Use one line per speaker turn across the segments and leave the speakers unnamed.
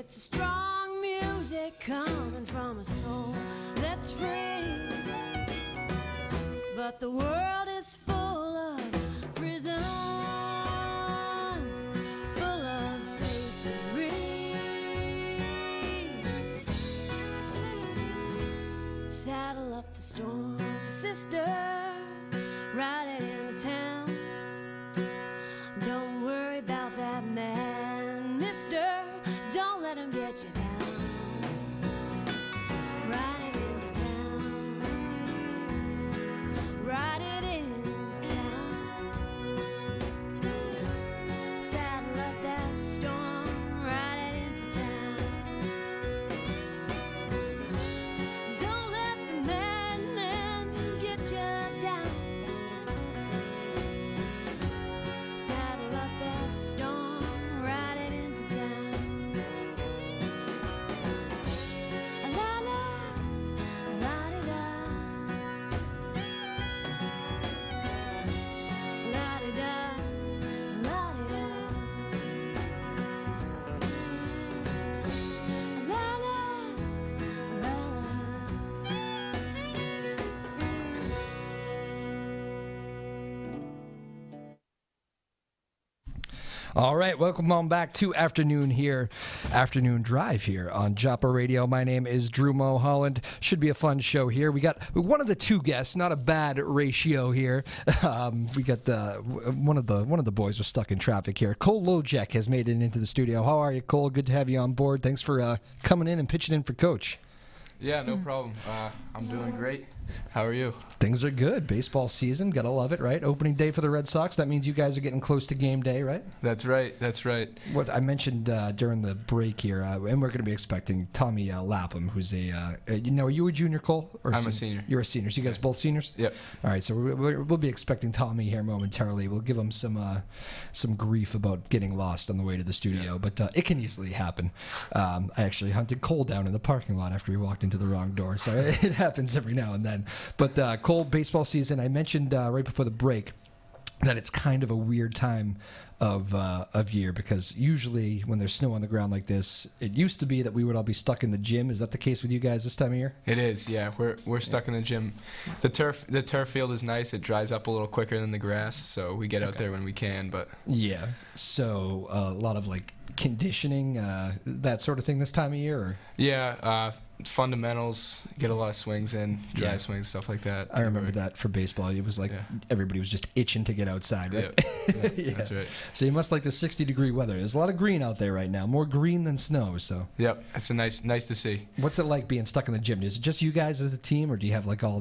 It's strong music coming from a soul that's free. But the world is full of prisons, full of fakery. Saddle up the storm, sister, ride it into town. Don't worry about that man, mister, don't let him get you down. Ride it into town, ride it into town. Saddle up that storm, ride it into town. Don't let the madman get you down. Saddle up that storm, ride it into town. La la, la di da, la di da, la di da, la la, la la.
All right, welcome on back to Afternoon Drive here on Joppa Radio. My name is Drew Moholland. Should be a fun show here. We got one of the two guests, not a bad ratio here. We got one of the boys was stuck in traffic here. Cole Lojek has made it into the studio. How are you, Cole? Good to have you on board. Thanks for coming in and pitching in for Coach.
Yeah, no problem. I'm doing great. How are you?
Things are good. Baseball season, gotta love it, right? Opening day for the Red Sox. That means you guys are getting close to game day, right?
That's right. That's right.
What I mentioned during the break here, and we're going to be expecting Tommy Lapham, who's are you a junior, Cole? Or
I'm a senior.
You're a senior. So you guys both seniors?
Yep.
All right. So we'll be expecting Tommy here momentarily. We'll give him some grief about getting lost on the way to the studio, but it can easily happen. I actually hunted Cole down in the parking lot after he walked into the wrong door, so it happens every now and then. But Cole, baseball season, I mentioned right before the break that it's kind of a weird time of year, because usually when there's snow on the ground like this, it used to be that we would all be stuck in the gym. Is that the case with you guys this time of year?
It is, yeah. We're stuck in the gym. The turf field is nice. It dries up a little quicker than the grass, so we get out there when we can. But
yeah, so a lot of like conditioning, that sort of thing this time of year? Or?
Yeah, fundamentals, get a lot of swings in, dry swings, stuff like that.
I remember that for baseball. It was like everybody was just itching to get outside, right?
Yeah, that's right.
So you must like the 60-degree weather. There's a lot of green out there right now, more green than snow. So
yep, it's a nice to see.
What's it like being stuck in the gym? Is it just you guys as a team, or do you have like all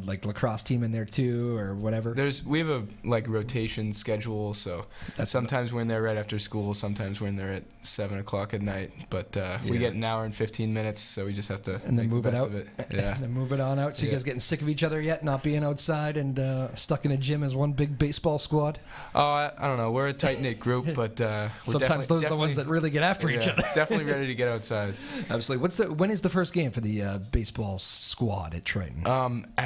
like lacrosse team in there too, or whatever?
We have a like rotation schedule, so sometimes we're in there right after school, sometimes we're in there at 7 o'clock at night. But we get an hour and 15 minutes, so we just have to
and then move it out.
Of it. Yeah,
and then move it on out. So you guys getting sick of each other yet? Not being outside and stuck in a gym as one big baseball squad?
Oh, I don't know. We're a tight knit group, but
sometimes those are the ones that really get after each other.
Definitely ready to get outside.
Absolutely. When is the first game for the baseball squad at Triton?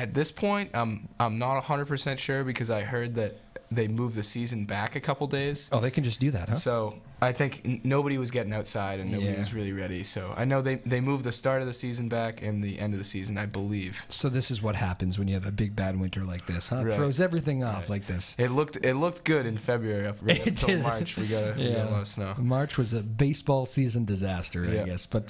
At this point, I'm not 100% sure, because I heard that they moved the season back a couple days.
Oh, they can just do that, huh?
So I think nobody was getting outside and nobody was really ready. So I know they moved the start of the season back and the end of the season, I believe.
So this is what happens when you have a big bad winter like this, huh? It throws everything off like this.
It looked good in February up until March. We got a lot of snow.
March was a baseball season disaster, I guess. But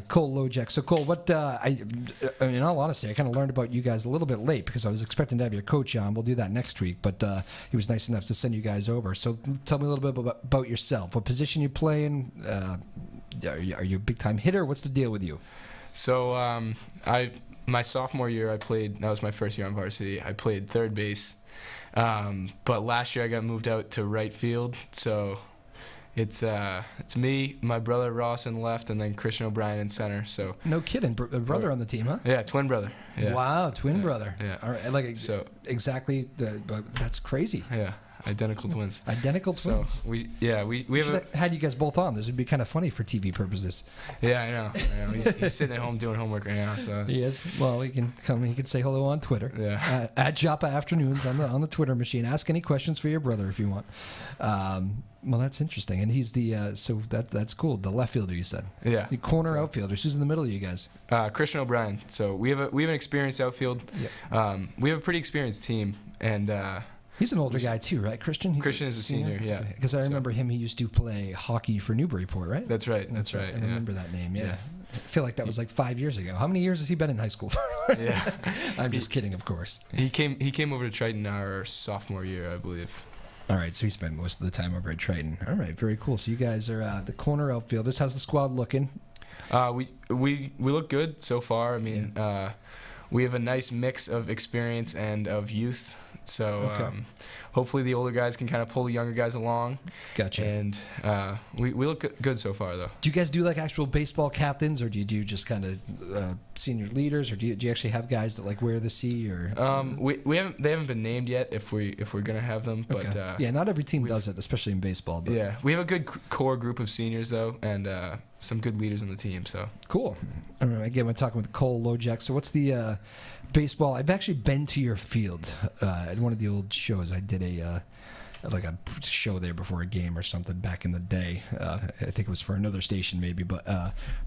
Cole Lojek. So Cole, what? In all honesty, I kind of learned about you guys a little bit late, because I was expecting to have your coach on. We'll do that next week, but he was nice enough to send you guys over. So tell me a little bit about yourself. What position you play in? Are you a big-time hitter? What's the deal with you?
So my sophomore year, that was my first year on varsity. I played third base, but last year I got moved out to right field. So it's me, my brother Ross in left, and then Christian O'Brien in center. So
no kidding, brother on the team, huh?
Yeah, twin brother. Yeah.
Wow, twin brother.
Yeah.
All right, exactly. That's crazy.
Yeah. Identical twins.
Identical twins.
So we have
had you guys both on. This would be kind of funny for TV purposes.
Yeah, I know. He's sitting at home doing homework right now. So
he is. Well, he can come. He can say hello on Twitter.
Yeah.
At Joppa Afternoons on the Twitter machine. Ask any questions for your brother if you want. Well, that's interesting. And he's the so that's cool. The left fielder, you said.
Yeah.
The corner outfielders. Who's in the middle of you guys?
Christian O'Brien. So we have an experienced outfield.
Yep.
We have a pretty experienced team, and
he's an older guy too, right? Christian.
Christian is a senior. Yeah.
Because I remember him. He used to play hockey for Newburyport, right?
That's right. That's right.
I remember that name. Yeah. I feel like that was like 5 years ago. How many years has he been in high school for?
Yeah.
I'm just kidding, of course.
He came over to Triton our sophomore year, I believe.
All right, so he spent most of the time over at Triton. All right, very cool. So you guys are the corner outfielders. How's the squad looking?
We look good so far. I mean, we have a nice mix of experience and of youth. So hopefully the older guys can kind of pull the younger guys along.
Gotcha.
And we look good so far, though.
Do you guys do like actual baseball captains, or do you do just kind of senior leaders, or do you actually have guys that like wear the C? Or
they haven't been named yet. If we're gonna have them, but
yeah, not every team does it, especially in baseball. But
yeah, we have a good core group of seniors though, and some good leaders on the team. So
cool. All right, again, we're talking with Cole Lojek. So what's the baseball? I've actually been to your field at one of the old shows. I did a show there before a game or something back in the day. I think it was for another station maybe, but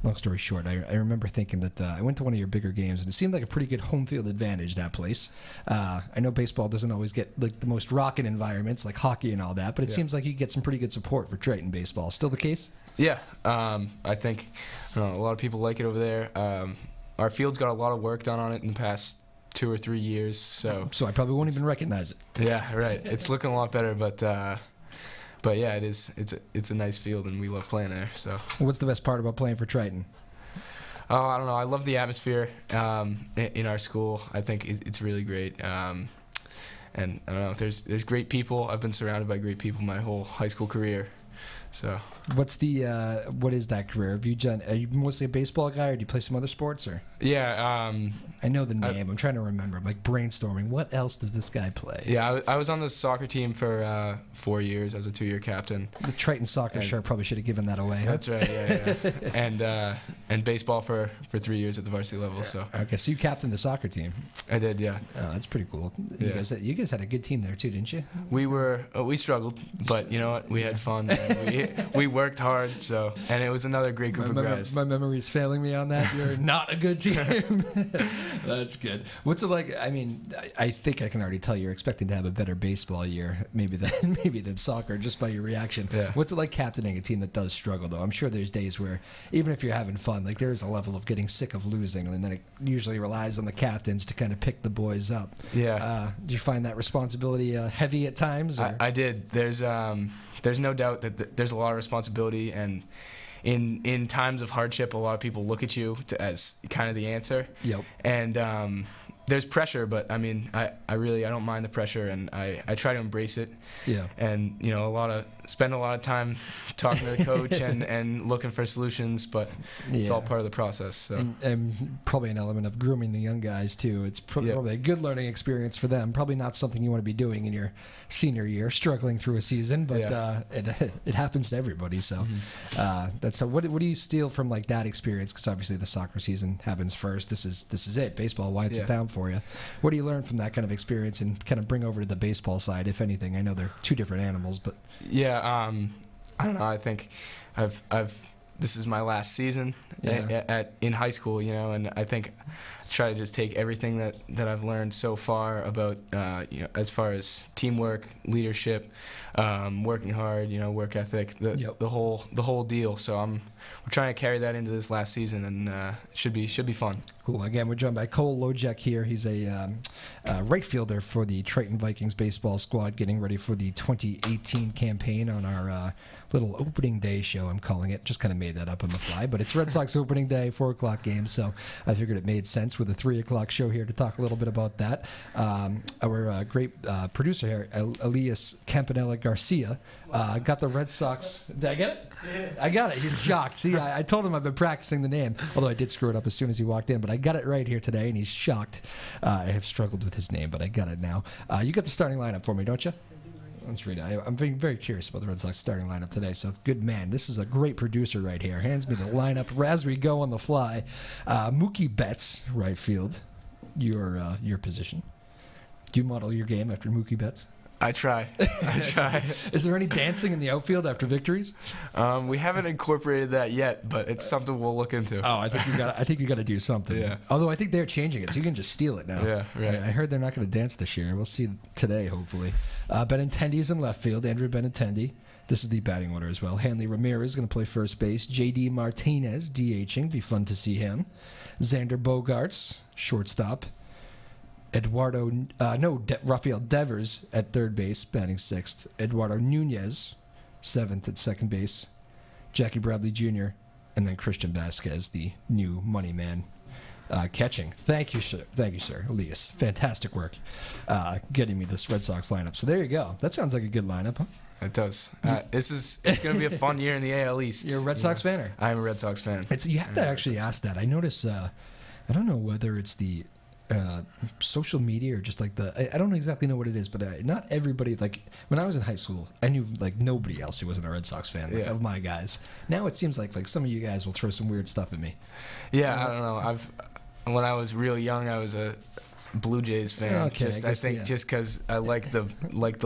long story short, I remember thinking that I went to one of your bigger games and it seemed like a pretty good home field advantage, that place. I know baseball doesn't always get like the most rocking environments like hockey and all that, but it seems like you get some pretty good support for Triton baseball. Still the case?
Yeah, I think a lot of people like it over there. Our field's got a lot of work done on it in the past 2 or 3 years, so
I probably won't even recognize it.
Yeah, right. It's looking a lot better, but yeah, it is. It's a nice field, and we love playing there. So,
what's the best part about playing for Triton?
Oh, I don't know. I love the atmosphere in our school. I think it's really great. And I don't know. There's great people. I've been surrounded by great people my whole high school career. So
what is that career? Are you mostly a baseball guy, or do you play some other sports? Or
yeah,
I know the name. I'm trying to remember. I'm like brainstorming. What else does this guy play?
Yeah, I was on the soccer team for 4 years. I was a 2-year captain.
The Triton soccer shirt probably should have given that away. Huh?
That's right. Yeah. And baseball for 3 years at the varsity level. So
okay, so you captained the soccer team.
I did. Yeah.
Oh, that's pretty cool. You guys had a good team there too, didn't you?
We struggled, but you know what? We had fun. We worked hard. So, and it was another great group of guys.
My memory is failing me on that. You're not a good team. That's good. What's it like? I mean, I think I can already tell you're expecting to have a better baseball year, maybe than soccer, just by your reaction.
Yeah.
What's it like captaining a team that does struggle, though? I'm sure there's days where, even if you're having fun, like there's a level of getting sick of losing, and then it usually relies on the captains to kind of pick the boys up.
Yeah.
Do you find that responsibility heavy at times? Or?
I did. There's no doubt that there's a lot of responsibility, and in times of hardship, a lot of people look at you as kind of the answer.
Yep.
And there's pressure, but I mean, I don't mind the pressure, and I try to embrace it.
Yeah.
And spend a lot of time talking to the coach and looking for solutions, but it's all part of the process. So
and probably an element of grooming the young guys too. It's probably a good learning experience for them. Probably not something you want to be doing in your senior year, struggling through a season, but it happens to everybody. So that's what do you steal from like that experience? Because obviously the soccer season happens first. This is it. Baseball winds it down for you. What do you learn from that kind of experience and kind of bring over to the baseball side, if anything? I know they're two different animals, but
I don't know. I think this is my last season in high school, and I think I try to just take everything that I've learned so far about as far as teamwork, leadership, working hard, work ethic, the whole deal. So we're trying to carry that into this last season, and should be fun. Cool.
Again, we're joined by Cole Lojek here. He's a right fielder for the Triton Vikings baseball squad, getting ready for the 2018 campaign on our little opening day show, I'm calling it. Just kind of made that up on the fly, but it's Red Sox opening day, 4 o'clock game, so I figured it made sense with a 3 o'clock show here to talk a little bit about that. Our great producer here, Elias Campanella Garcia, got the Red Sox. Did I get it? Yeah. I got it. He's shocked. See, I told him I've been practicing the name, although I did screw it up as soon as he walked in, but I got it right here today, and he's shocked. I have struggled with his name, but I got it now. You got the starting lineup for me, don't you? Let's read it. I'm being very curious about the Red Sox starting lineup today. So, good man. This is a great producer right here. Hands me the lineup as we go on the fly. Mookie Betts, right field. Your position. Do you model your game after Mookie Betts?
I try.
Is there any dancing in the outfield after victories?
We haven't incorporated that yet, but it's something we'll look into.
Oh, I think you got to do something.
Yeah.
Although I think they're changing it, so you can just steal it now.
Yeah, right.
I heard they're not going to dance this year. We'll see today, hopefully. Benintendi's in left field. Andrew Benintendi. This is the batting order as well. Hanley Ramirez is going to play first base. J.D. Martinez DHing. Be fun to see him. Xander Bogaerts, shortstop. Rafael Devers at third base, batting sixth. Eduardo Nunez, seventh at second base. Jackie Bradley Jr., and then Christian Vasquez, the new money man, catching. Thank you, sir. Elias. Fantastic work getting me this Red Sox lineup. So there you go. That sounds like a good lineup, huh?
It does. It's going to be a fun year in the AL East.
You're a Red Sox fan?
I'm a Red Sox fan.
You have to actually ask that. I notice, I don't know whether it's the social media or just like I don't exactly know what it is, but not everybody, like when I was in high school, I knew like nobody else who wasn't a Red Sox fan of my guys. Now it seems like some of you guys will throw some weird stuff at me.
Yeah, I don't know. When I was real young, I was a Blue Jays fan.
Okay,
I think just because I like the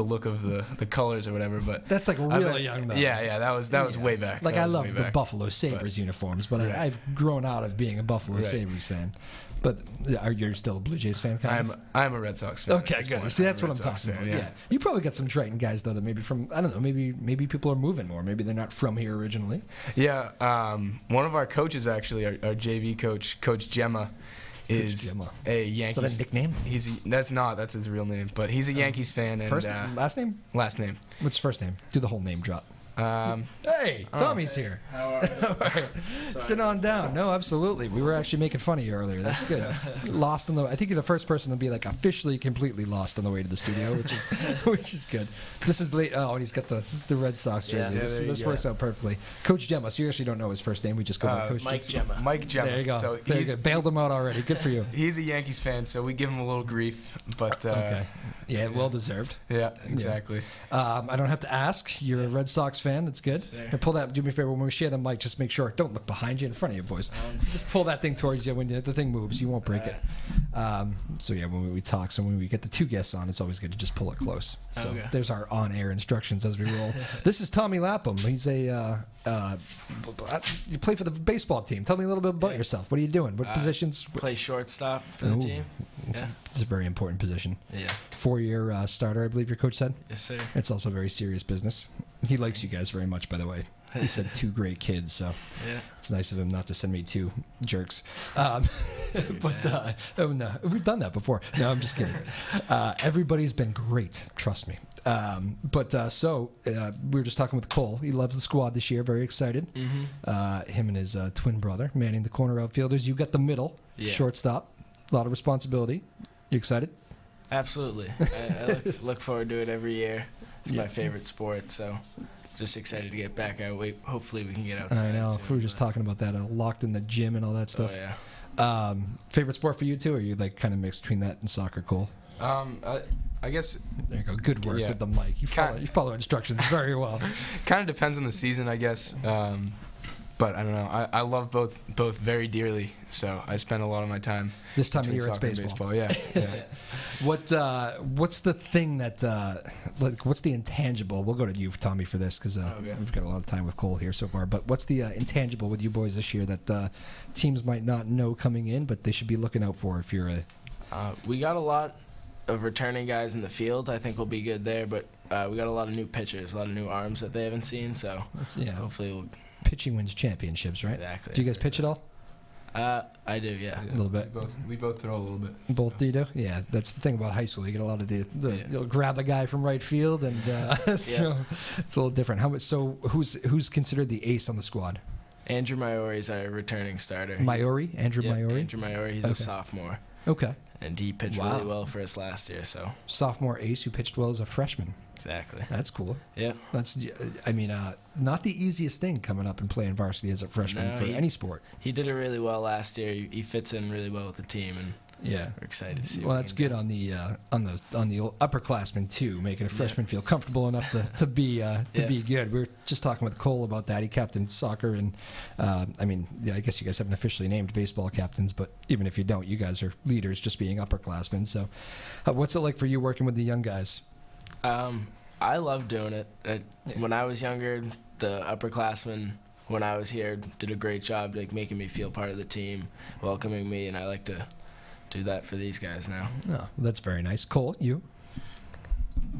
look of the colors or whatever. But
that's like really young though.
Yeah, that was way back.
Like I love the Buffalo Sabres uniforms, but I've grown out of being a Buffalo Sabres fan. But you're still a Blue Jays fan, kind of?
I'm a Red Sox fan.
Okay, good. See, that's what I'm talking about. Yeah. You probably got some Triton guys though that maybe from, I don't know, maybe people are moving more. Maybe they're not from here originally.
Yeah. One of our coaches actually, our JV coach, Coach Gemma, is a Yankees.
Is that a nickname?
That's his real name, but he's a Yankees fan. And
last name?
Last name.
What's first name? Do the whole name drop. Hey, Tommy's here.
How are you?
Sit on down. No, absolutely. We were actually making fun of you earlier. That's good. Lost on I think you're the first person to be like officially completely lost on the way to the studio, which is good. This is late. Oh, and he's got the Red Sox jersey. This works out perfectly. Coach Gemma. So you actually don't know his first name. We just go by Coach
Mike Gemma.
Mike Gemma.
There you go.
So
there you go. Bailed him out already. Good for you.
He's a Yankees fan, so we give him a little grief, but
okay. Yeah, well deserved.
Yeah, exactly.
I don't have to ask. You're a Red Sox fan. That's good. And pull that. Do me a favor when we share the mic. Just make sure. Don't look behind you, in front of you, boys. Just pull that thing towards you when the thing moves. You won't break it. So yeah, when we talk, so when we get the two guests on, it's always good to just pull it close. So there's our on-air instructions as we roll. This is Tommy Lapham. He's you play for the baseball team. Tell me a little bit about yourself. What are you doing? What positions?
Play shortstop for the team.
It's a very important position.
Yeah.
4-year starter, I believe your coach said.
Yes, sir.
It's also very serious business. He likes you guys very much, by the way. He said 2 great kids, so it's nice of him not to send me 2 jerks. Oh, no, we've done that before. No, I'm just kidding. Everybody's been great, trust me. We were just talking with Cole. He loves the squad this year, very excited. Mm-hmm. Him and his twin brother manning the corner outfielders. You got the middle, shortstop, a lot of responsibility. You excited?
Absolutely. I look forward to it every year. It's my favorite sport, so just excited to get back out. Hopefully we can get outside.
I know.
Soon,
we were just talking about that, locked in the gym and all that stuff.
Oh, yeah.
Favorite sport for you, too? Or are you like kind of mixed between that and soccer, Cole?
I guess.
There you go. Good work with the mic. You follow instructions very well.
Kind of depends on the season, I guess. But I don't know. I love both very dearly, so I spend a lot of my time.
This time of year, it's baseball.
Yeah.
What's the thing that what's the intangible? We'll go to you, Tommy, for this because we've got a lot of time with Cole here so far. But what's the intangible with you boys this year that teams might not know coming in, but they should be looking out for if you're a?
We got a lot of returning guys in the field. I think we'll be good there, but we got a lot of new pitchers, a lot of new arms that they haven't seen. So hopefully we'll.
Pitching wins championships, right?
Exactly.
Do you guys pitch at all?
I do, yeah.
A little bit.
We both throw a little bit.
Both do you do? Yeah, that's the thing about high school. You get a lot of you'll grab a guy from right field and it's a little different. So who's considered the ace on the squad?
Andrew Maiori is our returning starter.
Maiori? Andrew Maiori?
Andrew Maiori. He's a sophomore.
Okay.
And he pitched really well for us last year. So
sophomore ace who pitched well as a freshman.
Exactly.
That's cool.
Yeah.
Not the easiest thing coming up and playing varsity as a freshman for any sport.
He did it really well last year. He fits in really well with the team, and
Yeah,
we're excited to see.
Well, that's good on the old upperclassmen too, making a freshman feel comfortable enough to be good. We were just talking with Cole about that. He captained soccer, and I guess you guys haven't officially named baseball captains, but even if you don't, you guys are leaders, just being upperclassmen. So, what's it like for you working with the young guys?
I love doing it. When I was younger, the upperclassmen, when I was here, did a great job like making me feel part of the team, welcoming me, and I like to do that for these guys now.
Oh, that's very nice. Cole, you?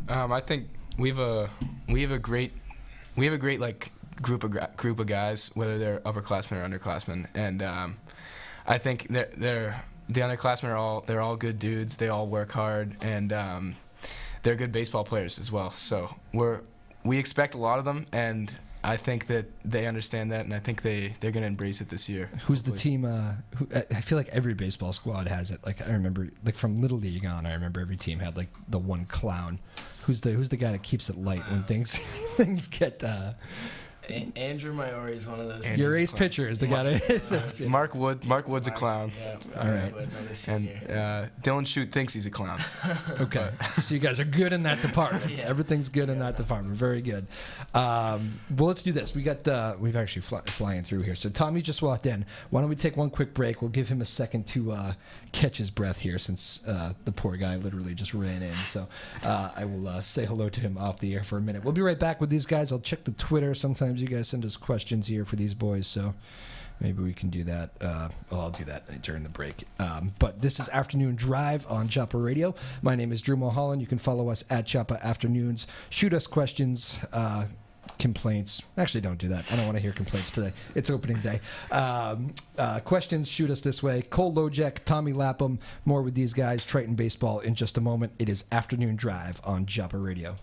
I think we have a great like group of guys, whether they're upperclassmen or underclassmen, and I think the underclassmen they're all good dudes. They all work hard, and they're good baseball players as well. So we expect a lot of them, and I think that they understand that, and I think they're going to embrace it this year.
Who's the team? I feel like every baseball squad has it. Like I remember, like from Little League on, I remember every team had like the one clown. Who's the guy that keeps it light when things get?
Andrew Maiori is one of those.
Your ace pitcher is the guy.
That's good. Mark Wood's a clown.
Yeah,
all right.
And Dylan Shute thinks he's a clown.
Okay, so you guys are good in that department.
Yeah.
Everything's good in that department. Very good. Well, let's do this. We've actually flying through here. So Tommy just walked in. Why don't we take one quick break? We'll give him a second to catch his breath here, since the poor guy literally just ran in. So I will say hello to him off the air for a minute. We'll be right back with these guys. I'll check the Twitter. Sometimes you guys send us questions here for these boys, so maybe we can do that. I'll do that during the break. But this is Afternoon Drive on Joppa Radio. My name is Drew Moholland. You can follow us at Joppa Afternoons. Shoot us questions, complaints. Actually, don't do that. I don't want to hear complaints today. It's opening day. Questions, shoot us this way. Cole Lojek, Tommy Lapham. More with these guys. Triton Baseball in just a moment. It is Afternoon Drive on Joppa Radio.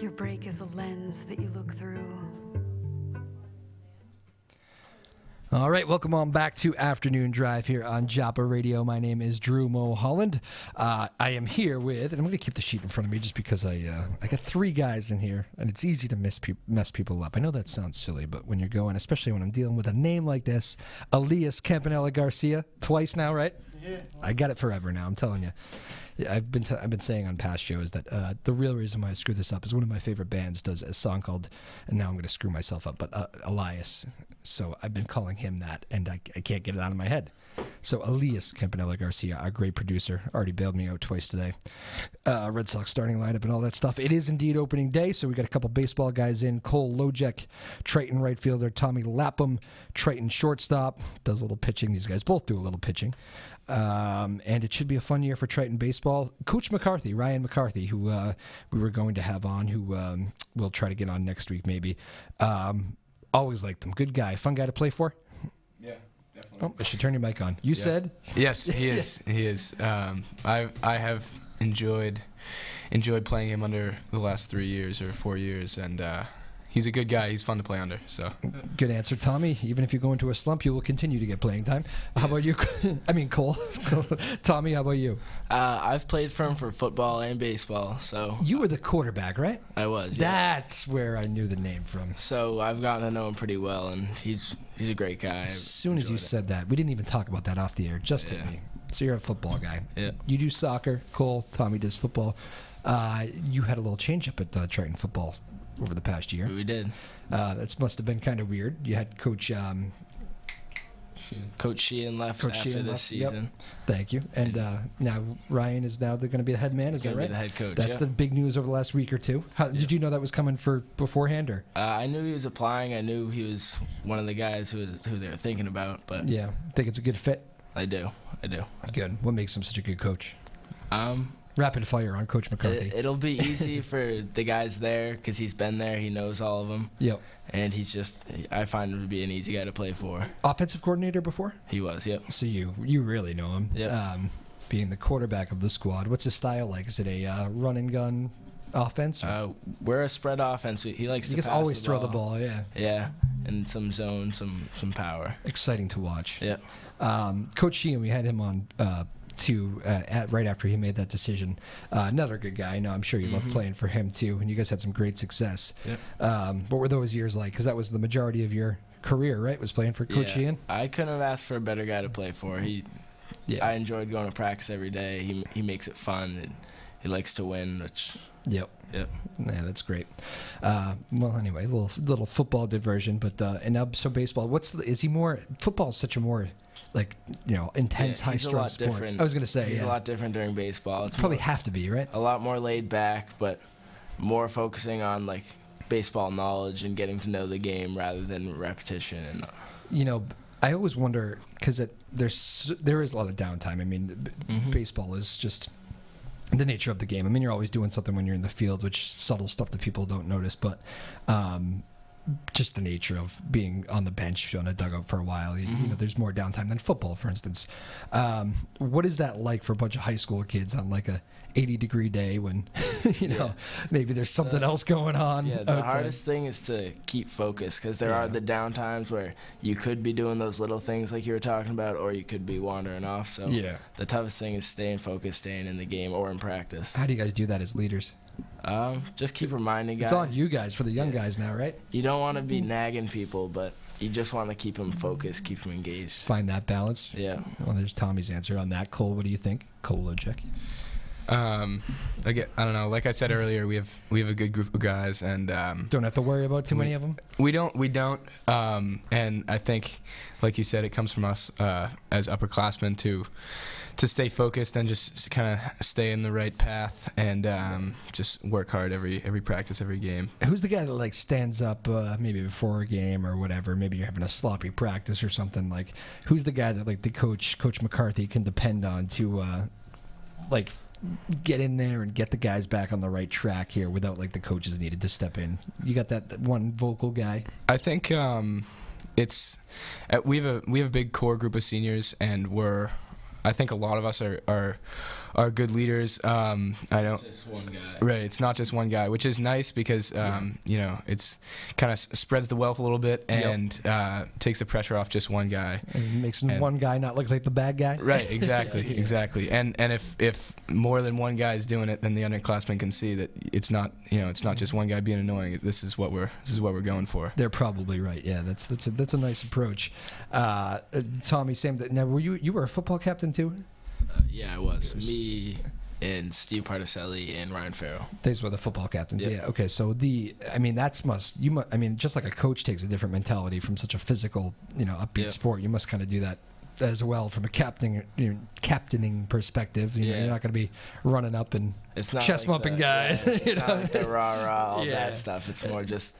Your break is a lens that you look through.
All right, welcome on back to Afternoon Drive here on Joppa Radio. My name is Drew Moholland. I am here with, and I'm going to keep the sheet in front of me just because I got three guys in here, and it's easy to mess people up. I know that sounds silly, but when you're going, especially when I'm dealing with a name like this, Elias Campanella Garcia, twice now, right? Yeah. I got it forever now, I'm telling you. Yeah, I've been saying on past shows that the real reason why I screw this up is one of my favorite bands does a song called, and now I'm going to screw myself up, but Elias. So I've been calling him that, and I can't get it out of my head. So Elias Campanella Garcia, our great producer, already bailed me out twice today. Red Sox starting lineup and all that stuff. It is indeed opening day, so we got a couple baseball guys in. Cole Lojek, Triton right fielder. Tommy Lapham, Triton shortstop. Does a little pitching. These guys both do a little pitching. And it should be a fun year for Triton baseball. Coach McCarthy, Ryan McCarthy, who we were going to have on, who we'll try to get on next week maybe. Always liked him. Good guy. Fun guy to play for.
Yeah, definitely.
Oh, I should turn your mic on. You said?
Yes, he is. He is. I have enjoyed playing him under the last 3 years or 4 years, and he's a good guy. He's fun to play under. So
good answer, Tommy. Even if you go into a slump, you will continue to get playing time. How about you? I mean, Cole. Tommy, how about you?
I've played for him for football and baseball. So
you were the quarterback, right?
I was. Yeah.
That's where I knew the name from.
So I've gotten to know him pretty well, and he's a great guy.
As soon as you said that, we didn't even talk about that off the air. Just hit me. So you're a football guy.
Yeah.
You do soccer. Cole. Tommy does football. You had a little change up at Triton football over the past year.
We did.
That must have been kind of weird. You had Coach
Sheehan left after this season.
Yep. Thank you. And now Ryan is now they're going to be the head man. Is that right?
Be the head coach.
That's the big news over the last week or two. Did you know that was coming for beforehand, or?
I knew he was applying. I knew he was one of the guys who they were thinking about. But
yeah, think it's a good fit.
I do.
Good. What makes him such a good coach? Rapid fire on Coach McCarthy.
It'll be easy for the guys there because he's been there. He knows all of them.
Yep.
And I find him to be an easy guy to play for.
Offensive coordinator before?
He was, yep.
So you really know him.
Yep.
Being the quarterback of the squad, what's his style like? Is it a run and gun offense?
We're a spread offense. He likes to pass
always
the
throw the ball, yeah.
Yeah, and some zone, some power.
Exciting to watch.
Yeah.
Coach Sheehan, we had him on right after he made that decision. Another good guy. I know, I'm sure you love playing for him too, and you guys had some great success.
Yep.
What were those years like? Because that was the majority of your career, right? Was playing for Coach Sheehan?
I couldn't have asked for a better guy to play for. I enjoyed going to practice every day. He makes it fun, and he likes to win, which...
Yep.
Yeah,
that's great. Well, anyway, little football diversion, but and now so baseball. Is he more? Football is such a more intense, high-strung sport.
Different.
I was gonna say
he's a lot different during baseball.
It's probably have to be, right?
A lot more laid back, but more focusing on like baseball knowledge and getting to know the game rather than repetition. And
I always wonder because there is a lot of downtime. I mean, baseball is just the nature of the game. I mean, you're always doing something when you're in the field, which subtle stuff that people don't notice, but just the nature of being on the bench on a dugout for a while. There's more downtime than football, for instance. What is that like for a bunch of high school kids on like a 80-degree day when maybe there's something else going on?
Yeah, the hardest thing is to keep focused because there are the down times where you could be doing those little things like you were talking about, or you could be wandering off. So the toughest thing is staying focused, staying in the game or in practice.
How do you guys do that as leaders?
Just keep reminding guys.
It's on you guys for the young guys now, right?
You don't want to be nagging people, but you just want to keep them focused, keep them engaged.
Find that balance.
Yeah.
Well, there's Tommy's answer on that. Cole, what do you think? Cole Lojek.
Again, I don't know. Like I said earlier, we have a good group of guys, and
don't have to worry about too many of them.
We don't. And I think, like you said, it comes from us as upperclassmen to stay focused and just kind of stay in the right path and just work hard every practice, every game.
Who's the guy that like stands up maybe before a game or whatever? Maybe you're having a sloppy practice or something. Like, who's the guy that like the Coach McCarthy can depend on to like get in there and get the guys back on the right track here without like the coaches needed to step in? You got that one vocal guy?
I think it's we have a big core group of seniors, and I think a lot of us are good leaders. I don't.
Just one guy.
Right. It's not just one guy, which is nice because it's kind of spreads the wealth a little bit and takes the pressure off just one guy.
And makes one guy not look like the bad guy.
Right. Exactly. Exactly. And if more than one guy is doing it, then the underclassmen can see that it's not just one guy being annoying. This is what we're going for.
They're probably right. Yeah. That's a nice approach. Tommy, same. Now, you were a football captain too?
Yeah, I was. Me and Steve Particelli and Ryan Farrell.
These were the football captains.
Yep.
Yeah. Okay. So just like a coach takes a different mentality from such a physical, upbeat sport. You must kind of do that as well from a captaining perspective. You know, you're not going to be running up and
it's not
chest bumping guys.
It's not like the rah-rah, all that stuff. It's more just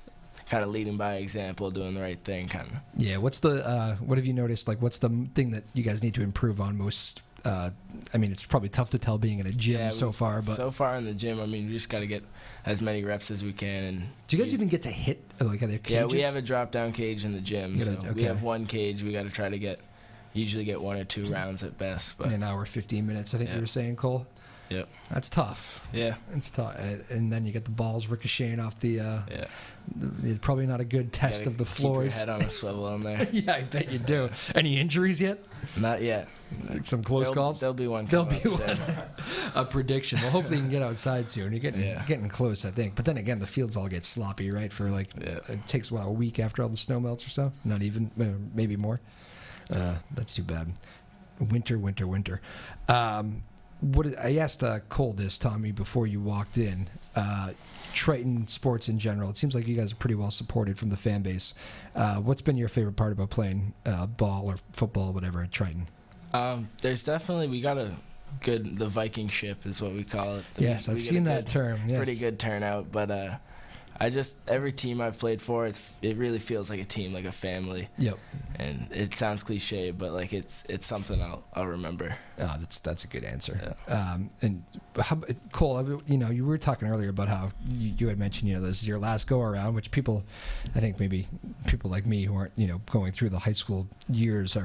kind of leading by example, doing the right thing, kind of.
Yeah. What's the what have you noticed? Like, what's the thing that you guys need to improve on most? I mean, it's probably tough to tell being in a gym so far, but
so far in the gym, I mean, we just got to get as many reps as we can. And
do you guys even get to hit like other cages?
Yeah, we have a drop down cage in the gym. We have one cage. We got to try to usually get 1 or 2 rounds at best. But
in an hour, 15 minutes, I think you were saying, Cole.
Yep.
That's tough.
Yeah.
It's tough. And then you get the balls ricocheting off the probably not a good test of the floors.
Keep your head on a swivel in there.
Yeah, I bet you do. Any injuries yet?
Not yet.
Some close calls?
There'll be one.
A prediction. Well, hopefully you can get outside soon. You're getting close, I think. But then again, the fields all get sloppy, right? For it takes, a week after all the snow melts or so? Not even, maybe more. That's too bad. Winter. I asked Cole this, Tommy, before you walked in. Triton sports in general, it seems like you guys are pretty well supported from the fan base. What's been your favorite part about playing ball or football, whatever, at Triton?
There's definitely, we got the Viking ship is what we call it.
Yes, I've seen that term. Yes.
Pretty good turnout, but every team I've played for, it really feels like a team, like a family. Yep. And it sounds cliche, but like it's something I'll remember.
Oh, that's a good answer. Yeah. And Cole, you were talking earlier about how you had mentioned, this is your last go around, which I think maybe people like me who aren't, going through the high school years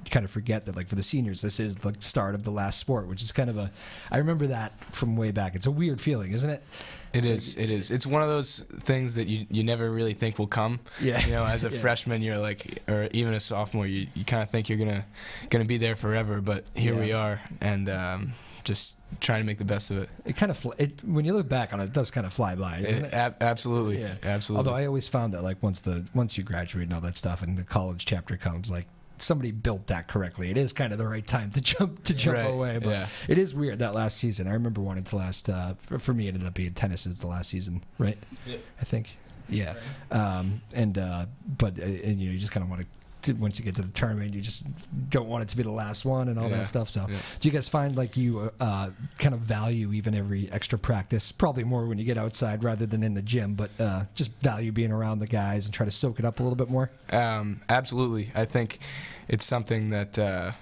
kind of forget that, like, for the seniors, this is the start of the last sport, which is kind of I remember that from way back. It's a weird feeling, isn't it?
It is. It's one of those things that you never really think will come. Yeah. As a freshman, you're like, or even a sophomore, you kind of think you're gonna be there forever, but here we are, and just trying to make the best of it.
It kind of when you look back on it, it does kind of fly by, doesn't it?
Absolutely. Yeah. Absolutely.
Although I always found that, like, once you graduate and all that stuff, and the college chapter comes, like, somebody built that correctly. It is kind of the right time to jump away, but it is weird that last season. I remember wanting to last. For me, it ended up being tennis is the last season, right? Yeah. I think. Yeah. But you just kind of want to. Once you get to the tournament, you just don't want it to be the last one and all that stuff. So, do you guys find like you kind of value even every extra practice? Probably more when you get outside rather than in the gym, but just value being around the guys and try to soak it up a little bit more?
Absolutely. I think it's something that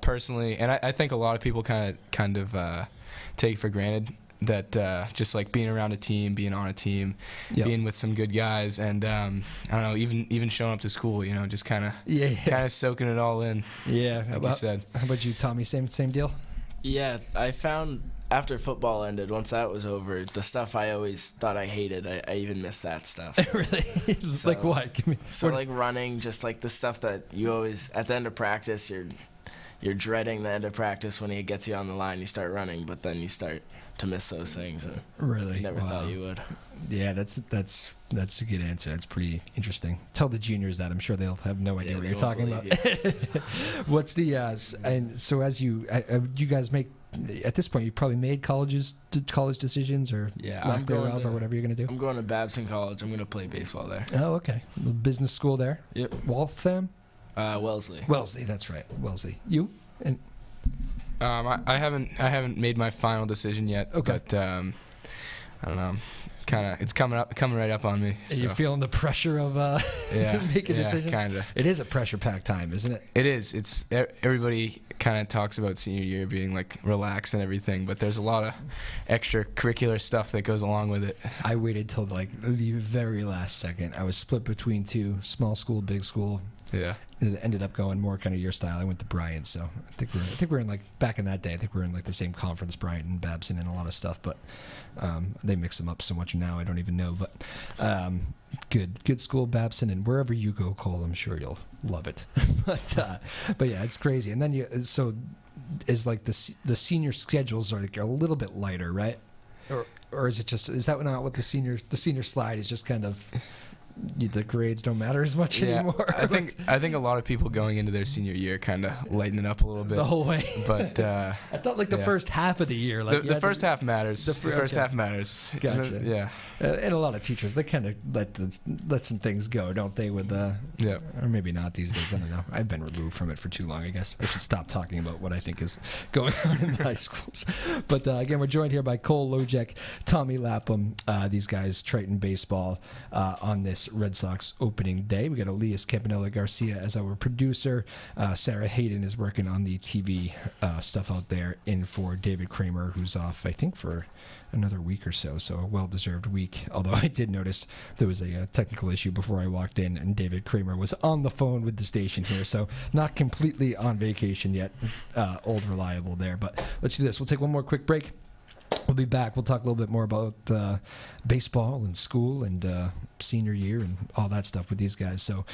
personally, and I think a lot of people kind of take for granted. That just like being around a team, being on a team, being with some good guys, and I don't know, even showing up to school, just kind of soaking it all in.
Yeah,
like you said.
How about you, Tommy? Same deal.
Yeah, I found after football ended, once that was over, the stuff I always thought I hated, I even missed that stuff.
Really? So, like what?
Like running, just like the stuff that you always at the end of practice, you're dreading the end of practice when he gets you on the line. You start running, but then you start to miss those things.
Really?
Never thought you would.
Yeah, that's a good answer. That's pretty interesting. Tell the juniors that. I'm sure they'll have no idea what you're talking about. What's the and so as you guys make at this point, you've probably made college decisions or left thereof or whatever you're going to do?
I'm going to Babson College. I'm going to play baseball there.
Oh, okay. The business school there?
Yep.
Waltham?
Wellesley.
Wellesley, that's right. Wellesley. You? And
I haven't made my final decision yet.
Okay.
But I don't know. It's coming right up on me.
Are you feeling the pressure of making decisions?
Kinda.
It is a pressure-packed time, isn't it?
It is. It's everybody kind of talks about senior year being like relaxed and everything, but there's a lot of extracurricular stuff that goes along with it. I waited till like the very last second. I was split between two, small school, big school. Yeah. It ended up going more kind of your style. I went to Bryant, so I think we're in like back in that day. I think we're in like the same conference, Bryant and Babson, and a lot of stuff. But they mix them up so much now. I don't even know. But good school, Babson, and wherever you go, Cole, I'm sure you'll love it. but yeah, it's crazy. And then so is like the senior schedules are like a little bit lighter, right? Or is it just is that not what the senior slide is just kind of
the grades don't matter as much anymore.
I think a lot of people going into their senior year kind of lighten it up a little bit.
The whole way.
But
I thought like the first half of the year. Like
the first half matters. The first
okay.
half matters.
Gotcha.
Yeah.
And a lot of teachers, they kind of let some things go, don't they? With
yeah.
Or maybe not these days. I don't know. I've been removed from it for too long. I guess I should stop talking about what I think is going on in the high schools. But again, we're joined here by Cole Lojek, Tommy Lapham. These guys, Triton baseball, on this Red Sox opening day. We got Elias Campanella Garcia as our producer. Sarah Hayden is working on the TV stuff out there. In for David Kramer, who's off, I think, for another week or so. So a well-deserved week. Although I did notice there was a technical issue before I walked in, and David Kramer was on the phone with the station here. So not completely on vacation yet. Old reliable there. But let's do this. We'll take one more quick break. We'll be back. We'll talk a little bit more about baseball and school and senior year and all that stuff with these guys. So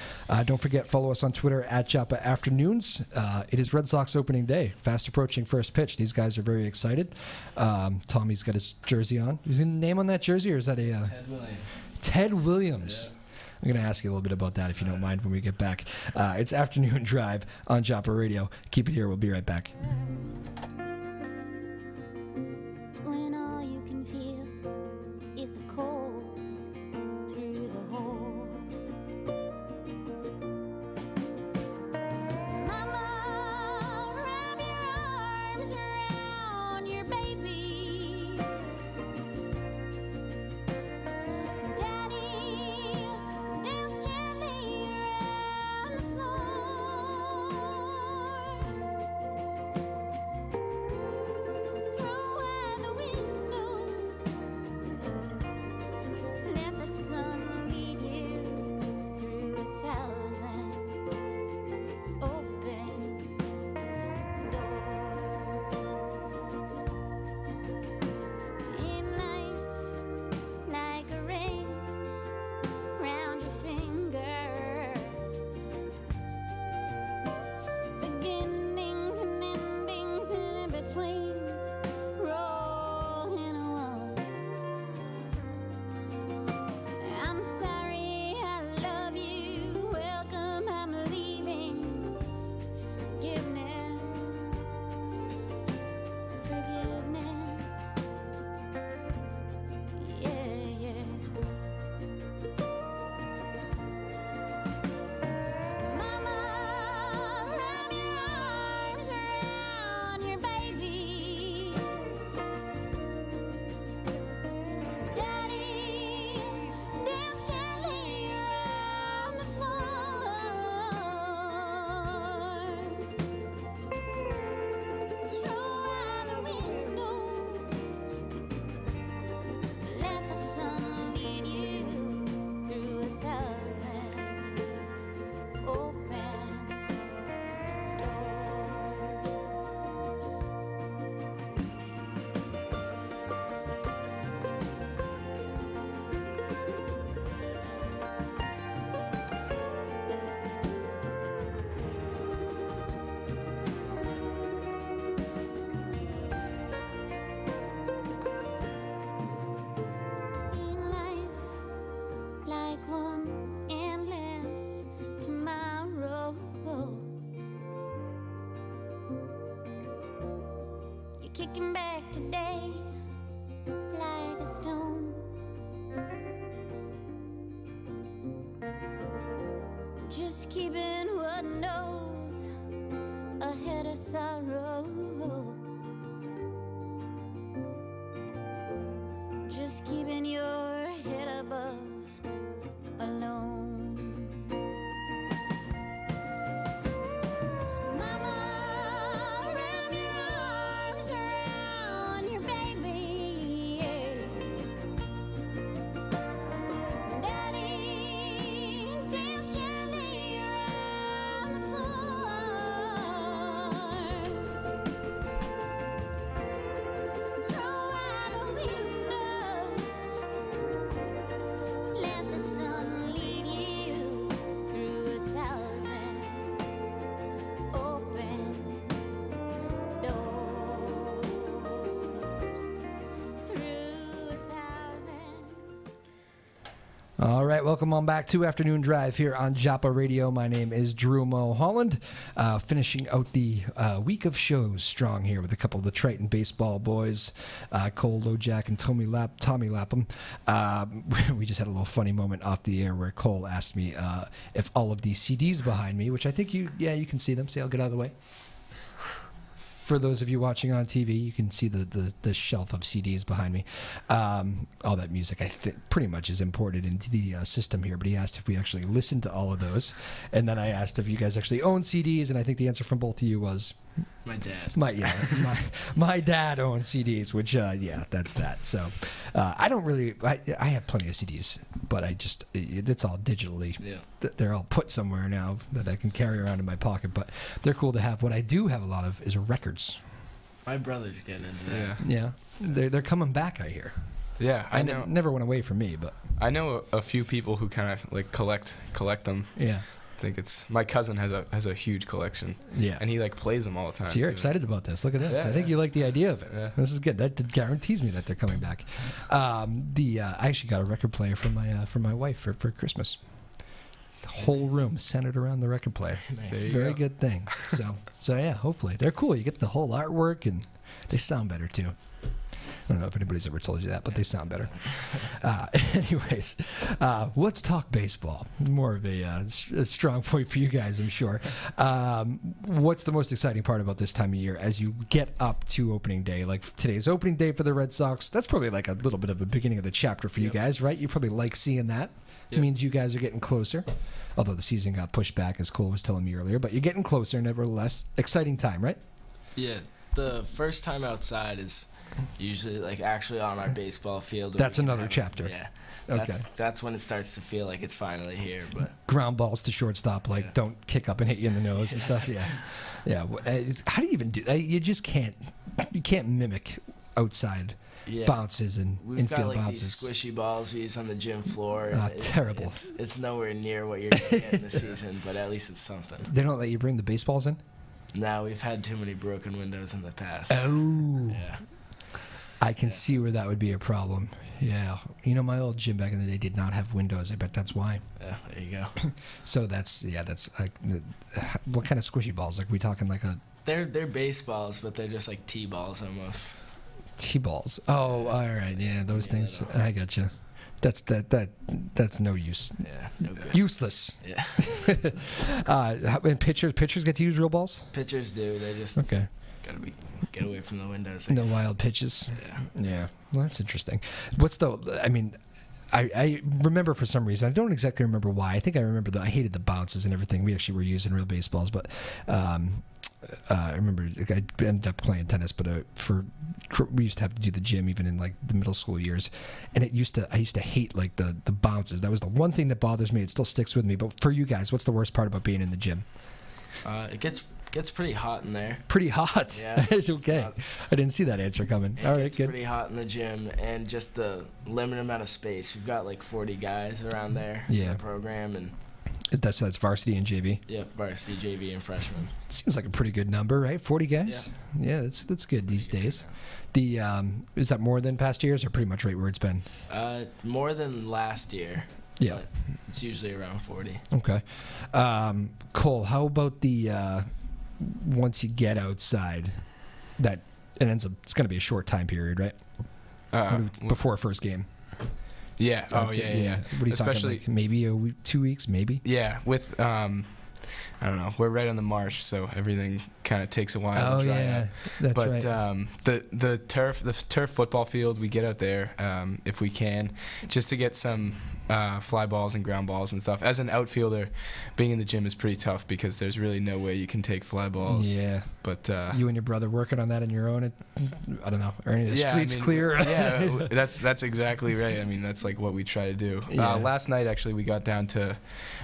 don't forget, follow us on Twitter at Joppa Afternoons. It is Red Sox opening day. Fast approaching first pitch. These guys are very excited. Tommy's got his jersey on. Is there a name on that jersey, or is that a
Ted Williams?
Ted Williams. Yeah. I'm going to ask you a little bit about that if you don't mind when we get back. It's Afternoon Drive on Joppa Radio. Keep it here. We'll be right back.
Kicking back today like a stone. Just keeping what knows ahead of sorrow. Just keeping your head above alone.
All right, welcome on back to Afternoon Drive here on Joppa Radio. My name is Drew Moholland, finishing out the week of shows strong here with a couple of the Triton baseball boys, Cole Lojek and Tommy Lapham. We just had a little funny moment off the air where Cole asked me if all of these CDs behind me, which I think you can see them. See, I'll get out of the way. For those of you watching on TV, you can see the shelf of CDs behind me. All that music, I think, pretty much is imported into the system here. But he asked if we actually listened to all of those, and then I asked if you guys actually own CDs, and I think the answer from both of you was
my dad.
My dad owns CDs, which that's that. So I don't really. I have plenty of CDs, but it's all digitally.
Yeah.
They're all put somewhere now that I can carry around in my pocket. But they're cool to have. What I do have a lot of is records.
My brother's getting into that.
Yeah. They're coming back, I hear.
Yeah, I know.
Never went away from me, but
I know a few people who kind of like collect them.
yeah.
I think it's my cousin has a huge collection.
Yeah.
And he like plays them all the time.
So you're
too.
excited about this. Look at this.
Yeah,
I think you like the idea of it.
Yeah.
This is good. That guarantees me that they're coming back. I actually got a record player from my wife for Christmas. The whole room centered around the record player.
Nice.
Very good thing. So yeah, hopefully they're cool. You get the whole artwork and they sound better too. I don't know if anybody's ever told you that, but they sound better. Anyways, let's talk baseball. More of a strong point for you guys, I'm sure. What's the most exciting part about this time of year as you get up to opening day? Like today's opening day for the Red Sox. That's probably like a little bit of a beginning of the chapter for you guys, right? You probably like seeing that. It means you guys are getting closer. Although the season got pushed back, as Cole was telling me earlier. But you're getting closer, nevertheless. Exciting time, right?
Yeah. The first time outside is usually like actually on our baseball field.
That's another chapter.
Yeah.
Okay.
That's when it starts to feel like it's finally here. But
ground balls to shortstop, like don't kick up and hit you in the nose and stuff. Yeah. How do you even do that? You just can't. You can't mimic outside bounces and
we've
infield
got like
bounces.
these squishy balls we use on the gym floor.
Terrible.
It's nowhere near what you're gonna get in the season, but at least it's something.
They don't let you bring the baseballs in.
No, we've had too many broken windows in the past.
Oh.
Yeah.
I can see where that would be a problem. Yeah. My old gym back in the day did not have windows. I bet that's why.
Yeah, there you go.
So that's like, what kind of squishy balls? Like, we talking like a...
They're baseballs, but they're just like T-balls almost.
T-balls. Oh, all right. Yeah, those things. I gotcha. That's no use.
Yeah, no good.
Useless.
Yeah.
And pitchers get to use real balls?
Pitchers do. They just
okay.
Gotta get away from the windows.
No wild pitches.
Yeah.
Well, that's interesting. I remember for some reason, I don't exactly remember why. I think I remember I hated the bounces and everything. We actually were using real baseballs, but I remember I ended up playing tennis, but we used to have to do the gym even in like the middle school years, and I used to hate like the bounces. That was the one thing that bothers me. It still sticks with me. But for you guys, what's the worst part about being in the gym?
It gets pretty hot in there.
Pretty hot.
Yeah.
Okay. I didn't see that answer coming. All right,
It's
good.
pretty hot in the gym, and just the limited amount of space. We've got like 40 guys around there in the program, and
That's Varsity and JV.
Yep, Varsity, JV, and freshman.
Seems like a pretty good number, right? 40 guys. Yeah, that's good these days. Is that more than past years, or pretty much right where it's been?
More than last year.
Yeah,
but it's usually around 40.
Okay. Cole, how about once you get outside, it's going to be a short time period, right? Before first game.
Yeah.
What are you
Especially,
talking, like maybe a week, 2 weeks, maybe?
Yeah, with I don't know. We're right on the marsh, so everything kind of takes a while to dry out.
That's
but
right.
The turf football field, we get out there if we can, just to get some fly balls and ground balls and stuff. As an outfielder, being in the gym is pretty tough because there's really no way you can take fly balls.
Yeah.
But
you and your brother working on that on your own. I don't know. Are any of the streets clear?
Yeah, that's exactly right. I mean, that's like what we try to do.
Yeah.
Last night, actually, we got down to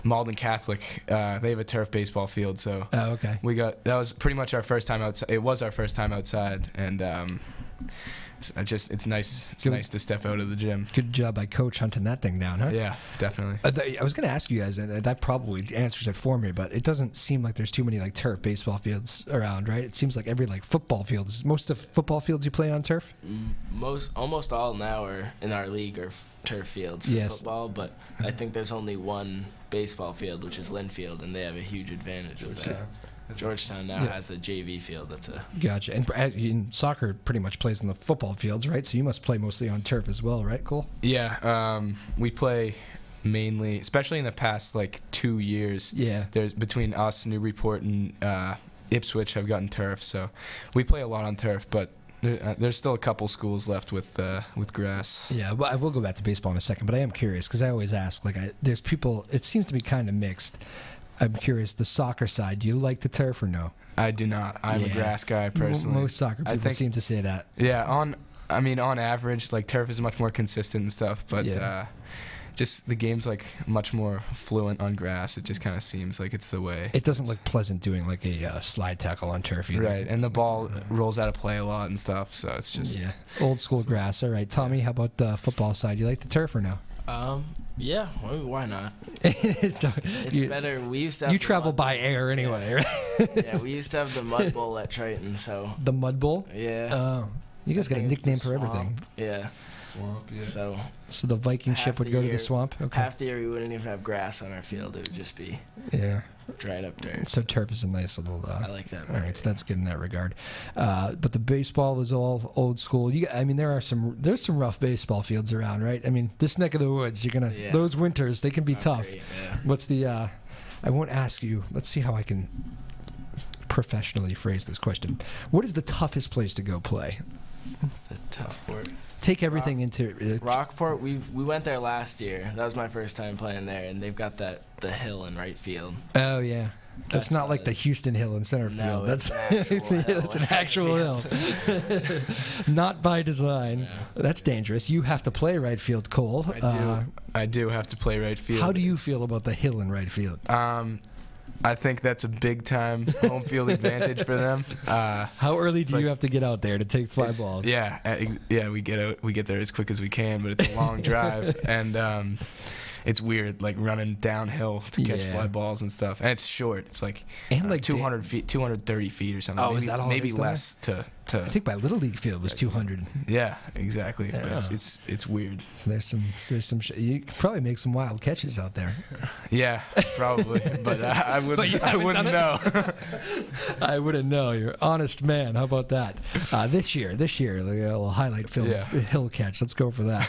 Moholland Catholic. They have a turf baseball field, so
okay.
that was pretty much our first time outside. It was our first time outside, and it's nice. It's nice to step out of the gym.
Good job by Coach hunting that thing down, huh?
Yeah, definitely.
I was going to ask you guys, and that probably answers it for me, but it doesn't seem like there's too many like turf baseball fields around, right? It seems like every like football fields. Most of football fields you play on turf.
Almost all now are in our league are turf fields for football, but I think there's only one baseball field, which is Linfield, and they have a huge advantage of that. Georgetown now has a JV field.
Gotcha. And soccer pretty much plays in the football fields, right? So you must play mostly on turf as well, right, Cole?
Yeah, we play mainly, especially in the past like 2 years.
Yeah.
There's between us, Newburyport, and Ipswich have gotten turf, so we play a lot on turf, but there's still a couple schools left with grass.
Yeah, well, I will go back to baseball in a second, but I am curious because I always ask, like, there's people, it seems to be kind of mixed. I'm curious, the soccer side, do you like the turf or no?
I do not. I'm a grass guy personally.
Most soccer people seem to say that.
Yeah, on average, like turf is much more consistent and stuff, but just the game's like much more fluent on grass. It just kind of seems like it's the way.
It doesn't look pleasant doing like a slide tackle on turf either.
Right, and the ball rolls out of play a lot and stuff, so it's just
old school grass. All right, Tommy, how about the football side? You like the turf or no?
Yeah, why not? It's better. We used to have
travel by air anyway, right?
Yeah, we used to have the Mud Bowl at Triton, so.
The Mud Bowl?
Yeah.
Oh, you guys got a nickname for everything.
Yeah.
Swamp, yeah.
So the Viking ship would go to the swamp? Okay.
Half the year we wouldn't even have grass on our field. It would just be dried up dirt.
So turf is a nice little...
I like that.
All right, so that's good in that regard. But the baseball is all old school. There's some rough baseball fields around, right? I mean, this neck of the woods, those winters, they can be tough.
Great, yeah.
What's the... I won't ask you. Let's see how I can professionally phrase this question. What is the toughest place to go play?
The tough part.
Take everything into
Rockport. We went there last year. That was my first time playing there, and they've got the hill in right field.
Oh yeah, that's not like the Houston Hill in center field. That's
it's
an actual hill. Not by design. Yeah. That's dangerous. You have to play right field, Cole.
I do have to play right field.
How do you feel about the hill in right field?
I think that's a big time home field advantage for them.
How early do you have to get out there to take fly balls?
Yeah, we get there as quick as we can, but it's a long drive, and it's weird, like running downhill to catch fly balls and stuff. And it's short. It's like 200 feet, 230 feet or something.
Oh, is that all?
Maybe less
I think my little league field was 200.
Yeah, exactly. Yeah. But it's weird.
So there's some. You could probably make some wild catches out there.
Yeah, probably. But I wouldn't know.
I wouldn't know. You're an honest man. How about that? This year, a little highlight film hill catch. Let's go for that.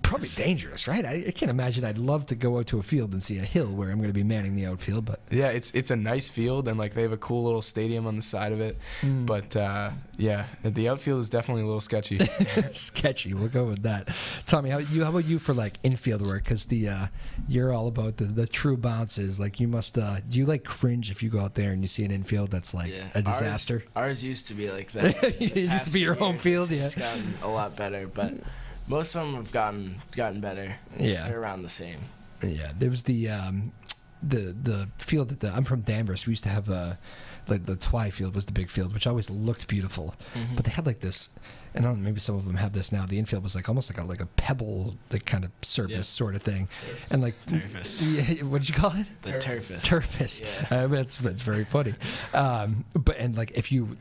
Probably dangerous, right? I can't imagine. I'd love to go out to a field and see a hill where I'm going to be manning the outfield. But
yeah, it's a nice field, and like they have a cool little stadium on the side of it. But the outfield is definitely a little sketchy.
Sketchy. We'll go with that. Tommy, how about you for like infield work? Because you're all about the true bounces. Like you must. Do you like cringe if you go out there and you see an infield that's like a disaster?
Ours used to be like that.
It used to be your home field. Yeah,
it's gotten a lot better, but most of them have gotten better.
Yeah,
they're around the same.
Yeah, there was the field I'm from Danvers. We used to have the Twy field was the big field, which always looked beautiful. But they had like this, and I don't know, maybe some of them have this now. The infield was like almost like a pebble, like kind of surface sort of thing, and like
turfus.
Yeah, what did you call it?
The turfus.
Turfus.
Yeah.
That's very funny. But like if you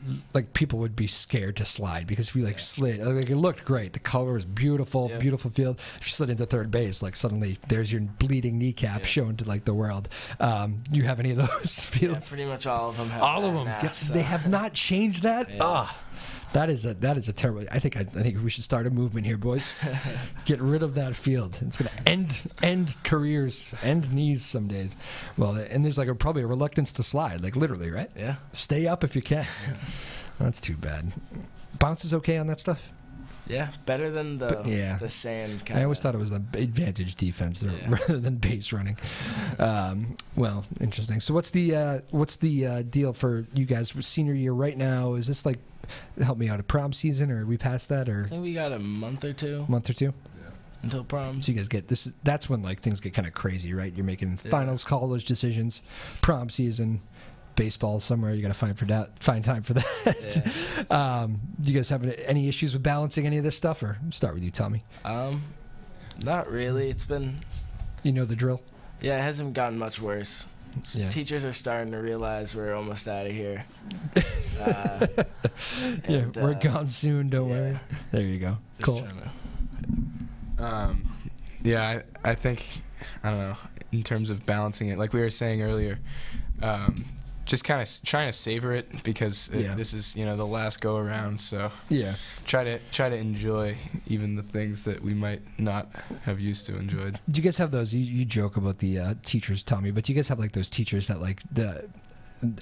people would be scared to slide because if you slid, like it looked great. The color was beautiful, beautiful field. If you slid into third base, like suddenly there's your bleeding kneecap shown to like the world. You have any of those fields?
Yeah, pretty much all of them have.
All of them.
Now, so.
They have not changed that.
Yeah.
That is a terrible. I think we should start a movement here, boys. Get rid of that field. It's gonna end careers, end knees some days. Well, and there's like probably a reluctance to slide, like literally, right?
Yeah.
Stay up if you can. Yeah. That's too bad. Bounce is okay on that stuff.
Yeah, better than the sand.
I always thought it was an advantage defense rather than base running. Well, interesting. So what's the deal for you guys for senior year right now? Is this like help me out at prom season, or are we past that? Or
I think we got a month or two.
Yeah.
Until prom.
So you guys get this. That's when like things get kind of crazy, right? You're making finals, college decisions, prom season. baseball somewhere. You got to find time for that.
Yeah.
Do you guys have any issues with balancing any of this stuff, or start with you, Tommy?
Not really. It's been.
You know the drill.
Yeah, it hasn't gotten much worse.
Yeah.
Teachers are starting to realize we're almost out of here.
We're gone soon. Don't worry. There you go.
Just
Cool.
Yeah, I think, I don't know, in terms of balancing it, like we were saying earlier, just kind of trying to savor it, because this is, the last go around. So try to enjoy even the things that we might not have used to enjoyed.
Do you guys have those? You joke about the teachers, Tommy, but do you guys have like those teachers that like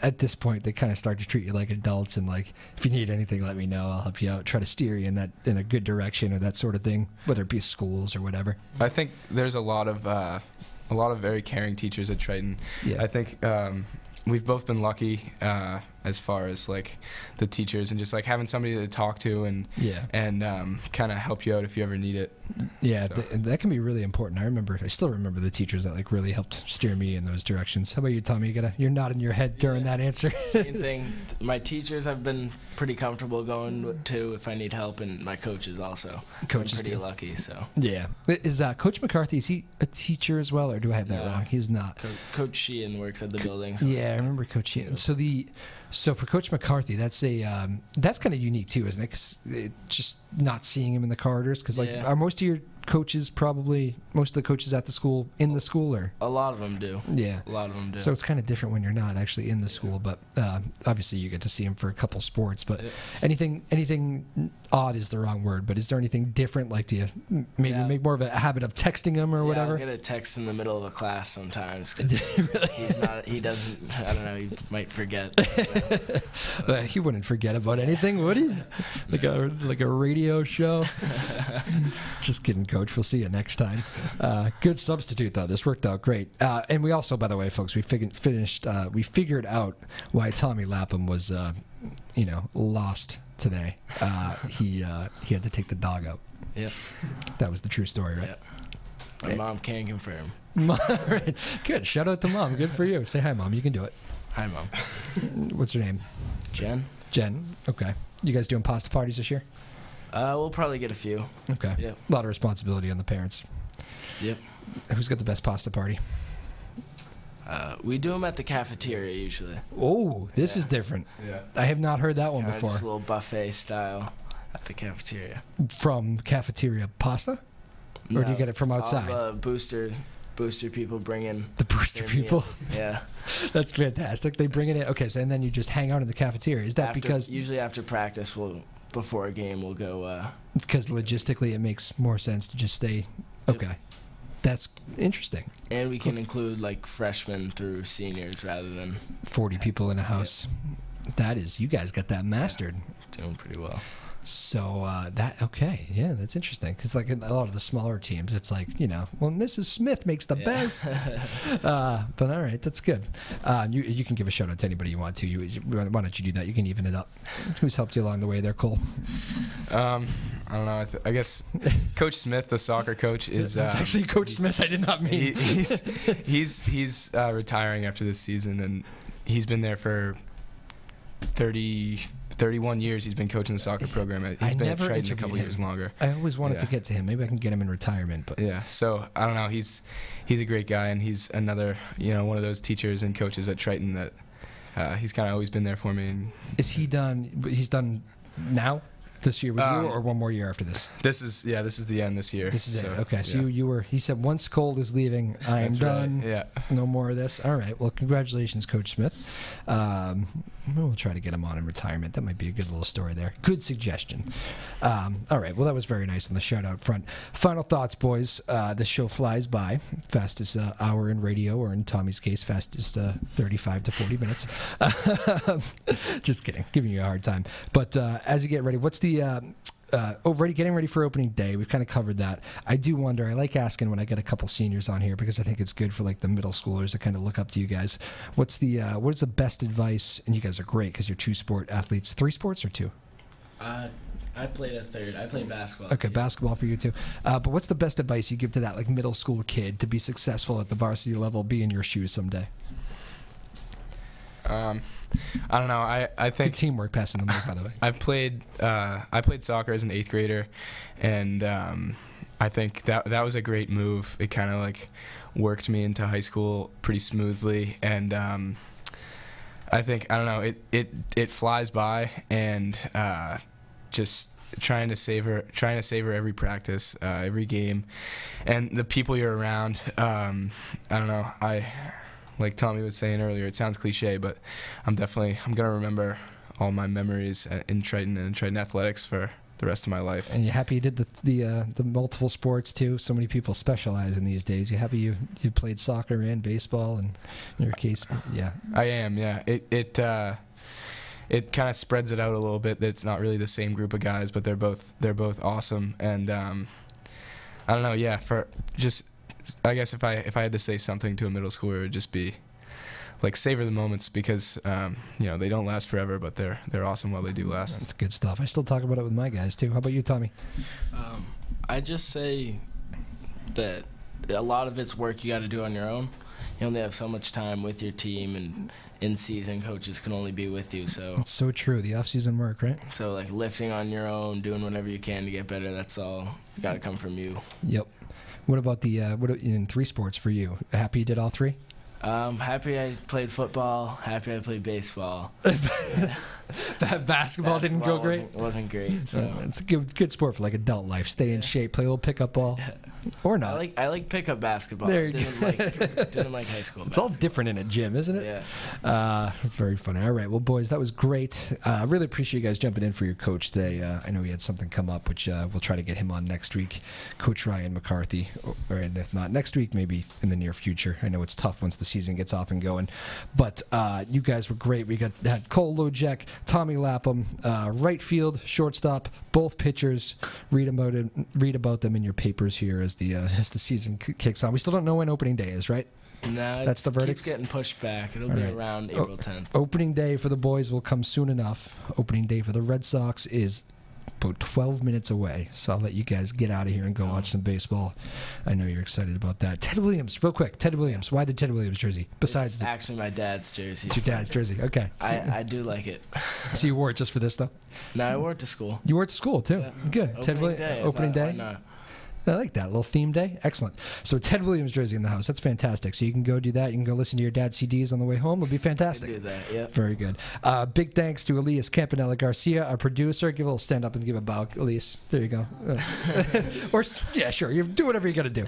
at this point they kind of start to treat you like adults, and like, if you need anything, let me know. I'll help you out. Try to steer you in a good direction, or that sort of thing, whether it be schools or whatever.
I think there's a lot of very caring teachers at Triton.
Yeah.
I think we've both been lucky as far as like the teachers, and just like having somebody to talk to and kind of help you out if you ever need it.
Yeah,
So.
that can be really important. I still remember the teachers that like really helped steer me in those directions. How about you, Tommy? You're nodding your head during that answer.
Same thing. My teachers I've been pretty comfortable going to if I need help, and my coaches also.
Coaches
I'm pretty
too.
lucky. So
Yeah. Is Coach McCarthy, is he a teacher as well, or do I have that
No.
wrong? He's not.
Coach Sheehan works at the building. So.
Yeah, I remember Coach Sheehan. So for Coach McCarthy, that's kind of unique too, isn't it? 'Cause just not seeing him in the corridors, because like, are most of your coaches most of the coaches at the school in the school, or?
A lot of them do.
Yeah.
A lot of them do.
So it's kind of different when you're not actually in the school, but obviously you get to see him for a couple sports. But anything odd is the wrong word, but is there anything different? Like, do you maybe make more of a habit of texting him or whatever?
I'll get a text in the middle of a class sometimes, because he doesn't, I don't know, he might forget.
He wouldn't forget about anything, would he? Like a radio show? Just kidding, Coach. We'll see you next time. Good substitute, though. This worked out great. And we also, by the way, folks, we figured out why Tommy Lapham was, lost today. He had to take the dog out.
Yep.
That was the true story, right?
Yep. My mom can confirm.
Right. Good. Shout out to Mom. Good for you. Say hi, Mom. You can do it.
Hi, Mom.
What's her name?
Jen?
Jen. Okay. You guys doing pasta parties this year?
We'll probably get a few.
Okay.
Yep.
A lot of responsibility on the parents.
Yep.
Who's got the best pasta party?
We do them at the cafeteria usually.
Oh, this is different.
Yeah.
I have not heard that one
Kinda
before.
Just a little buffet style at the cafeteria.
From cafeteria pasta? Or do you get it from outside?
All the booster people bring in
The booster
their
people?
meal. Yeah.
That's fantastic. They bring it in. Okay, so and then you just hang out in the cafeteria. Is that
Usually after practice, before a game, we'll go...
because logistically it makes more sense to just stay... Okay. That's interesting.
And we can include like freshmen through seniors rather than
40 people in a house. That is, you guys got that mastered.
doing pretty well.
So that's interesting, because like in a lot of the smaller teams, it's like, well, Mrs. Smith makes the best. But all right, that's good. You can give a shout out to anybody you want to. Why don't you do that? You can even it up. Who's helped you along the way there, Cole?
I don't know. I guess Coach Smith, the soccer coach, is
It's actually Coach Smith. I did not mean.
He's retiring after this season, and he's been there for 31 years. He's been coaching the soccer program. He's been at Triton a couple years longer.
I always wanted to get to him. Maybe I can get him in retirement. But
yeah, so I don't know. He's a great guy, and he's another one of those teachers and coaches at Triton that he's kind of always been there for me. And
is he done? He's done now. This year with you, or one more year after this?
This is the end this year.
This is it. Okay, so you were. He said once Cole is leaving, I am done.
Right. Yeah.
No more of this. All right. Well, congratulations, Coach Smith. We'll try to get him on in retirement. That might be a good little story there. Good suggestion. All right. Well, that was very nice on the shout out front. Final thoughts, boys. This show flies by. Fastest hour in radio, or in Tommy's case, fastest 35 to 40 minutes. Just kidding. Giving you a hard time. But as you get ready, what's the getting ready for opening day? We've kind of covered that. I do wonder, I like asking when I get a couple seniors on here, because I think it's good for like the middle schoolers to kind of look up to you guys. What is the best advice? And you guys are great because you're 2-sport athletes. 3 sports or 2?
I played a third. I played basketball.
Okay, basketball for you too. But what's the best advice you give to that like middle school kid to be successful at the varsity level, be in your shoes someday?
I don't know. I
Good
think
teamwork passing the mic, by the way.
I played soccer as an 8th grader, and I think that was a great move. It kind of like worked me into high school pretty smoothly, and I think, I don't know, it flies by, and just trying to savor every practice, every game, and the people you're around. I don't know. Like Tommy was saying earlier, it sounds cliche, but I'm gonna remember all my memories in Triton and Triton athletics for the rest of my life.
And you happy you did the multiple sports too? So many people specialize in these days. You happy you played soccer and baseball, and in your case, yeah.
I am, yeah. It kind of spreads it out a little bit. It's not really the same group of guys, but they're both awesome. And I don't know, yeah. I guess if I had to say something to a middle schooler, it would just be like savor the moments, because they don't last forever, but they're awesome while they do last.
That's good stuff. I still talk about it with my guys too. How about you, Tommy?
I just say that a lot of it's work you got to do on your own. You only have so much time with your team, and in season coaches can only be with you. So
it's so true. The off-season work, right?
So like lifting on your own, doing whatever you can to get better. That's all got to come from you.
Yep. What about in 3 sports for you? Happy you did all 3?
Happy I played football. Happy I played baseball.
Basketball didn't go great?
Wasn't great. So.
It's a good sport for like adult life. Stay in shape, play a little pickup ball. Or not.
I like pickup basketball.
There you
didn't like high school.
It's all different in a gym, isn't it?
Yeah.
Very funny. All right. Well, boys, that was great. I really appreciate you guys jumping in for your coach today. I know he had something come up, which we'll try to get him on next week. Coach Ryan McCarthy. And if not next week, maybe in the near future. I know it's tough once the season gets off and going. But you guys were great. We had Cole Lojek, Tommy Lapham, right field, shortstop, both pitchers. Read about them in your papers here as the season kicks on. We still don't know when opening day is, right?
No,
that's the verdict.
Keeps getting pushed back. It'll be around April 10th.
Opening day for the boys will come soon enough. Opening day for the Red Sox is about 12 minutes away. So I'll let you guys get out of here and go watch some baseball. I know you're excited about that. Ted Williams, real quick. Ted Williams. Why the Ted Williams jersey? Besides
it's actually my dad's jersey.
It's your dad's jersey. Okay.
I do like it.
So you wore it just for this, though?
No, I wore it to school.
You wore it to school, too?
Yeah.
Good. Opening day.
Why not?
I like that little theme day. Excellent. So Ted Williams jersey in the house. That's fantastic. So you can go do that. You can go listen to your dad's CDs on the way home. It'll be fantastic.
I do that. Yeah.
Very good. Big thanks to Elias Campanella Garcia, our producer. Give a little stand up and give a bow, Elias. There you go. Or yeah, sure. You do whatever you got to do.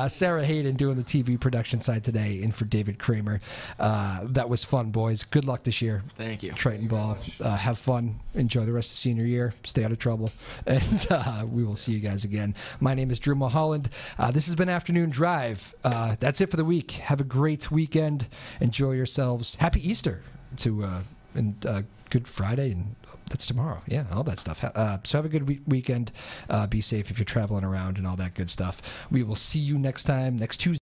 Sarah Hayden doing the TV production side today, in for David Kramer. That was fun, boys. Good luck this year.
Thank you.
Triton ball. Have fun. Enjoy the rest of senior year. Stay out of trouble. And we will see you guys again. My name is Drew Moholland. This has been Afternoon Drive. That's it for the week. Have a great weekend. Enjoy yourselves. Happy Easter and Good Friday, and that's tomorrow. Yeah, all that stuff. So have a good weekend. Be safe if you're traveling around and all that good stuff. We will see you next time, next Tuesday.